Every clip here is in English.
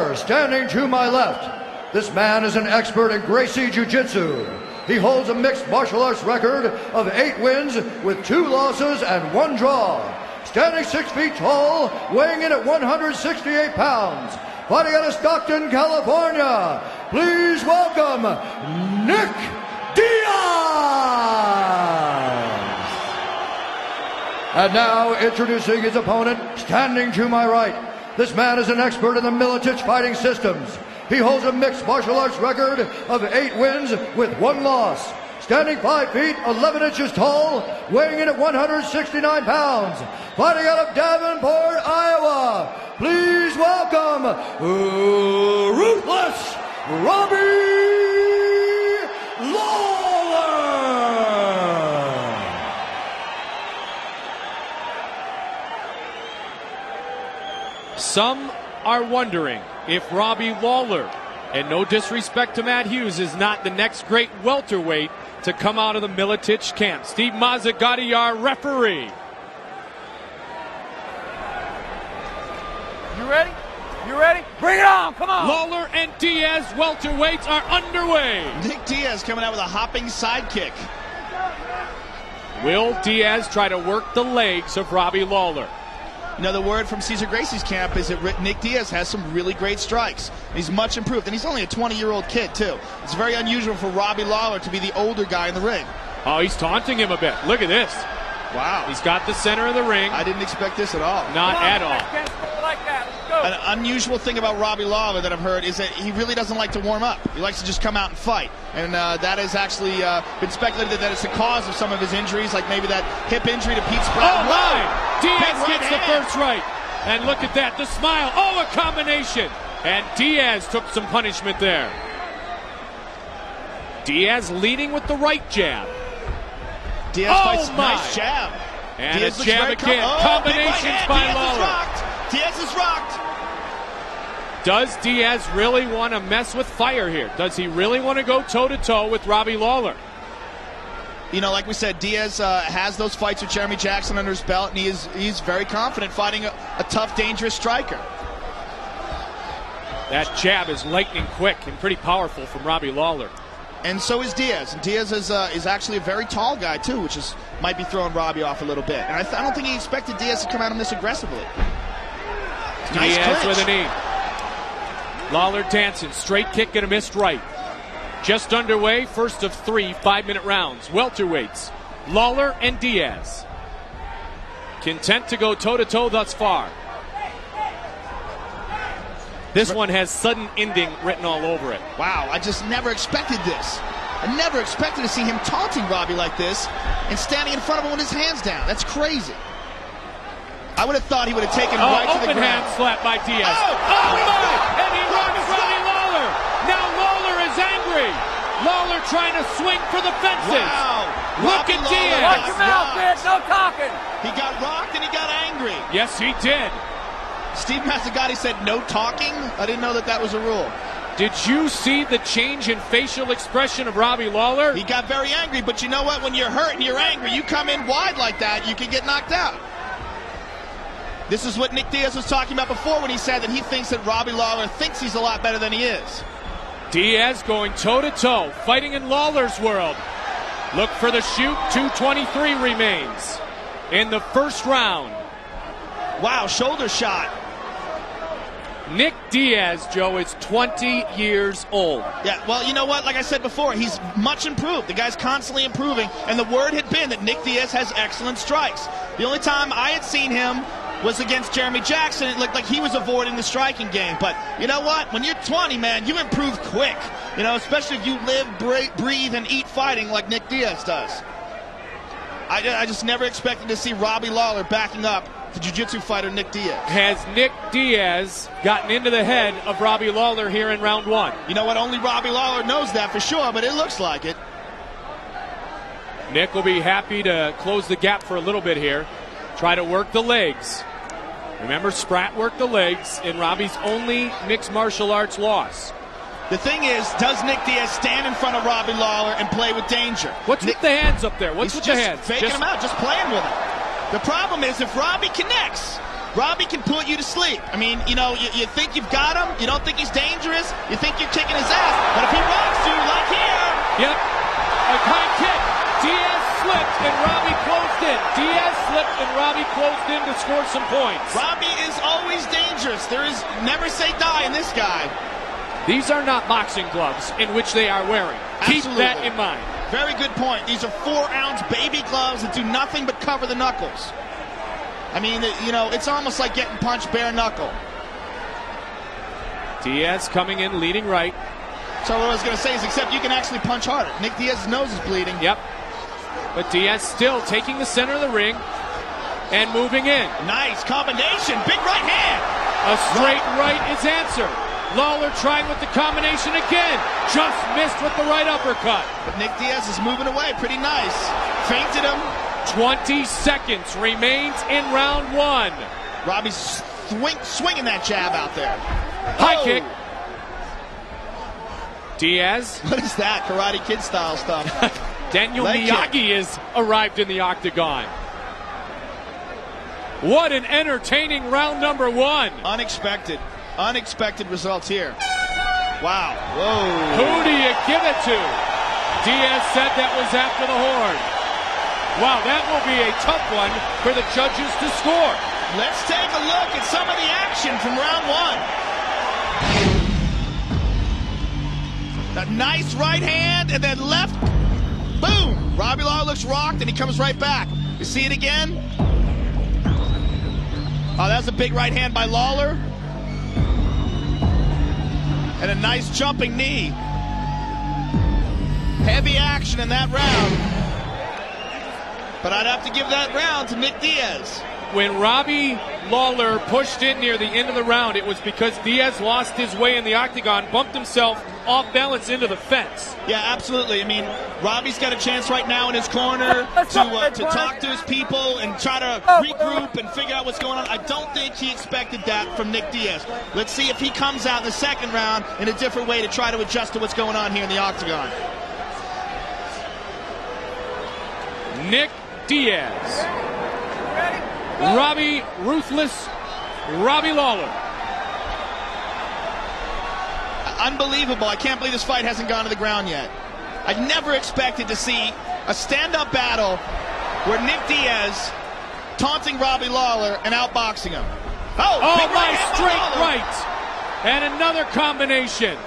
fighter standing to my left. This man is an expert in Gracie Jiu-Jitsu. He holds a mixed martial arts record of 8 wins with 2 losses and 1 draw. Standing 6 feet tall, weighing in at 168 pounds. Fighting out of Stockton, California. Please welcome Nick Diaz. And now introducing his opponent, standing to my right. This man is an expert in the Militich fighting systems. He holds a mixed martial arts record of 8 wins with 1 loss. Standing 5 feet, 11 inches tall, weighing in at 169 pounds. Fighting out of Davenport, Iowa. Please welcome Ruthless Robbie Lawler. Some are wondering if Robbie Lawler, and no disrespect to Matt Hughes, is not the next great welterweight to come out of the Militich camp. Steve Mazzagatti, our referee. You ready? You ready? Bring it on, come on! Lawler and Diaz welterweights are underway. Nick Diaz coming out with a hopping sidekick. Will Diaz try to work the legs of Robbie Lawler? You know, the word from Cesar Gracie's camp is that Nick Diaz has some really great strikes. He's much improved, and he's only a 20-year-old kid, too. It's very unusual for Robbie Lawler to be the older guy in the ring. Oh, he's taunting him a bit. Look at this. Wow. He's got the center of the ring. I didn't expect this at all. Not at all. Like that. Let's go. An unusual thing about Robbie Lawler that I've heard is that he really doesn't like to warm up. He likes to just come out and fight. And that has actually been speculated that it's the cause of some of his injuries, like maybe that hip injury to Pete Spratt. Oh, my! Diaz gets the first right. And look at that, the smile. Oh, a combination. And Diaz took some punishment there. Diaz leading with the right jab. Diaz fights nice jab. And Diaz a jab again. Combinations by Lawler. Diaz is rocked. Does Diaz really want to mess with fire here? Does he really want to go toe-to-toe with Robbie Lawler? You know, like we said, Diaz has those fights with Jeremy Jackson under his belt, and he's very confident fighting a tough, dangerous striker. That jab is lightning quick and pretty powerful from Robbie Lawler. And so is Diaz. And Diaz is actually a very tall guy, too, which might be throwing Robbie off a little bit. And I don't think he expected Diaz to come at him this aggressively. Nice Diaz clinch. with a knee. Lawler dancing. Straight kick and a missed right. Just underway, first of 3 5-minute rounds. Welterweights, Lawler and Diaz. Content to go toe-to-toe thus far. This one has sudden ending written all over it. Wow, I just never expected this. I never expected to see him taunting Robbie like this and standing in front of him with his hands down. That's crazy. I would have thought he would have taken right to the ground. Open hand slap by Diaz. Oh my! And he rocks Robbie Lawler. Now Lawler is angry. Lawler trying to swing for the fences. Wow. Look at Diaz. Watch your mouth, man. No talking. He got rocked and he got angry. Yes, he did. Steve Mazzagatti said no talking. I didn't know that was a rule. Did you see the change in facial expression of Robbie Lawler? He got very angry, but you know what? When you're hurt and you're angry, you come in wide like that, you can get knocked out. This is what Nick Diaz was talking about before when he said that he thinks that Robbie Lawler thinks he's a lot better than he is. Diaz going toe-to-toe, fighting in Lawler's world. Look for the shoot. 2:23 remains in the first round. Wow, shoulder shot. Nick Diaz, Joe, is 20 years old. Yeah, well, you know what? Like I said before, he's much improved. The guy's constantly improving, and the word had been that Nick Diaz has excellent strikes. The only time I had seen him was against Jeremy Jackson. It looked like he was avoiding the striking game. But you know what? When you're 20, man, you improve quick. You know, especially if you live, breathe, and eat fighting like Nick Diaz does. I just never expected to see Robbie Lawler backing up the jiu-jitsu fighter Nick Diaz. Has Nick Diaz gotten into the head of Robbie Lawler here in round 1? You know what? Only Robbie Lawler knows that for sure, but it looks like it. Nick will be happy to close the gap for a little bit here. Try to work the legs. Remember, Spratt worked the legs in Robbie's only mixed martial arts loss. The thing is, does Nick Diaz stand in front of Robbie Lawler and play with danger? What's with the hands up there? What's with the hands? Faking him out, just playing with him. The problem is if Robbie connects, Robbie can put you to sleep. I mean, you know, you think you've got him, you don't think he's dangerous, you think you're kicking his ass, but if he rocks you like here. Yep, a high kick. Diaz slipped and Robbie closed in. Diaz slipped and Robbie closed in to score some points. Robbie is always dangerous. There is never say die in this guy. These are not boxing gloves in which they are wearing. Keep Absolutely. that in mind. Very good point. These are 4-ounce baby gloves that do nothing but cover the knuckles. I mean, you know, it's almost like getting punched bare knuckle. Diaz coming in, leading right. So what I was going to say is, except you can actually punch harder. Nick Diaz's nose is bleeding. Yep. But Diaz still taking the center of the ring and moving in. Nice combination. Big right hand. A straight right is answered. Lawler trying with the combination again. Just missed with the right uppercut. But Nick Diaz is moving away pretty nice. Feinted him. 20 seconds remains in round one. Robbie's swinging that jab out there. High kick. Diaz. What is that? Karate Kid style stuff. Daniel Leg Miyagi has arrived in the octagon. What an entertaining round number one. Unexpected results here. Wow. Whoa. Who do you give it to? Diaz said that was after the horn. Wow, that will be a tough one for the judges to score. Let's take a look at some of the action from round one. A nice right hand and then left. Boom. Robbie Lawler looks rocked and he comes right back. You see it again? Oh, that's a big right hand by Lawler. And a nice jumping knee. Heavy action in that round. But I'd have to give that round to Nick Diaz. When Robbie Lawler pushed in near the end of the round, it was because Diaz lost his way in the octagon, bumped himself off balance into the fence. Yeah, absolutely. I mean, Robbie's got a chance right now in his corner to talk to his people and try to regroup and figure out what's going on. I don't think he expected that from Nick Diaz. Let's see if he comes out in the second round in a different way to try to adjust to what's going on here in the octagon. Nick Diaz. Robbie Ruthless, Robbie Lawler. Unbelievable. I can't believe this fight hasn't gone to the ground yet. I never expected to see a stand-up battle where Nick Diaz taunting Robbie Lawler and outboxing him. Oh, nice straight right. And another combination.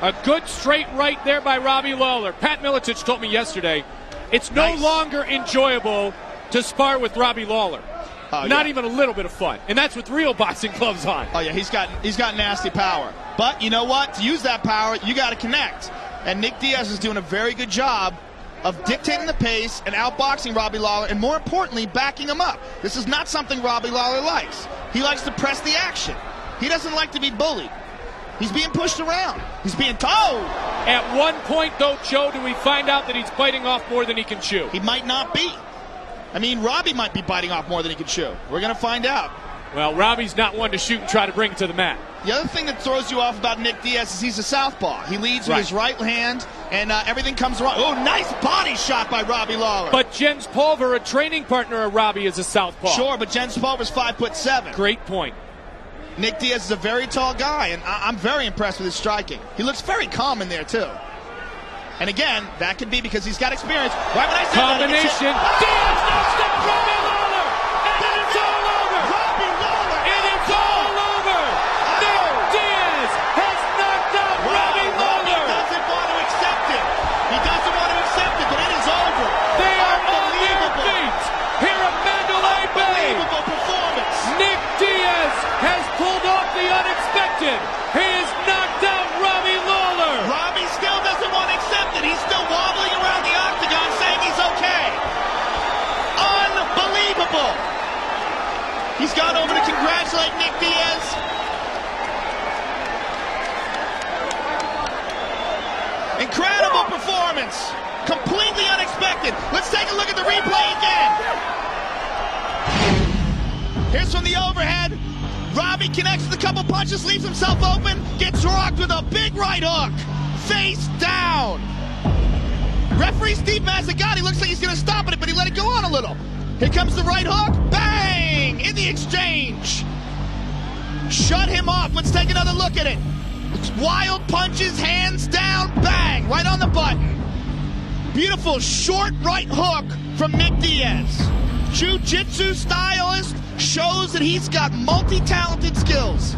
A good straight right there by Robbie Lawler. Pat Miletich told me yesterday, it's no longer enjoyable to spar with Robbie Lawler. Not even a little bit of fun. And that's with real boxing gloves on. Oh, yeah, he's got nasty power. But you know what? To use that power, you got to connect. And Nick Diaz is doing a very good job of dictating the pace and outboxing Robbie Lawler, and more importantly, backing him up. This is not something Robbie Lawler likes. He likes to press the action. He doesn't like to be bullied. He's being pushed around. He's being told. At one point, though, Joe, do we find out that he's biting off more than he can chew? He might not be. I mean, Robbie might be biting off more than he can chew. We're going to find out. Well, Robbie's not one to shoot and try to bring it to the mat. The other thing that throws you off about Nick Diaz is he's a southpaw. He leads with his right hand, and everything comes around. Oh, nice body shot by Robbie Lawler. But Jens Pulver, a training partner of Robbie, is a southpaw. Sure, but Jens Pulver's 5'7". Great point. Nick Diaz is a very tall guy, and I'm very impressed with his striking. He looks very calm in there, too. And again, that could be because he's got experience. Right when I said combination. Diaz knocks down Robbie Lawler, and then it's all over. Robbie Lawler, and it's all over. Nick Diaz has knocked out Robbie Lawler. He doesn't want to accept it. He doesn't want to accept it, but it is over. They are on their feet here at Mandalay Bay. Unbelievable performance. Nick Diaz has pulled off the unexpected. He has knocked out Robbie Lawler. Robbie still doesn't want to accept it. He's still wobbling around the octagon saying he's okay. Unbelievable. He's gone over to congratulate Nick Diaz. Incredible performance. Completely unexpected. Let's take a look at the replay again. Here's from the overhead. Robbie connects with a couple punches, leaves himself open, gets rocked with a big right hook. Face down. Referee Steve Mazzagatti looks like he's going to stop it, but he let it go on a little. Here comes the right hook. Bang! bang, in the exchange. Shut him off. Let's take another look at it. Wild punches, hands down, bang, right on the button. Beautiful short right hook from Nick Diaz. Jiu-jitsu stylist, shows that he's got multi-talented skills.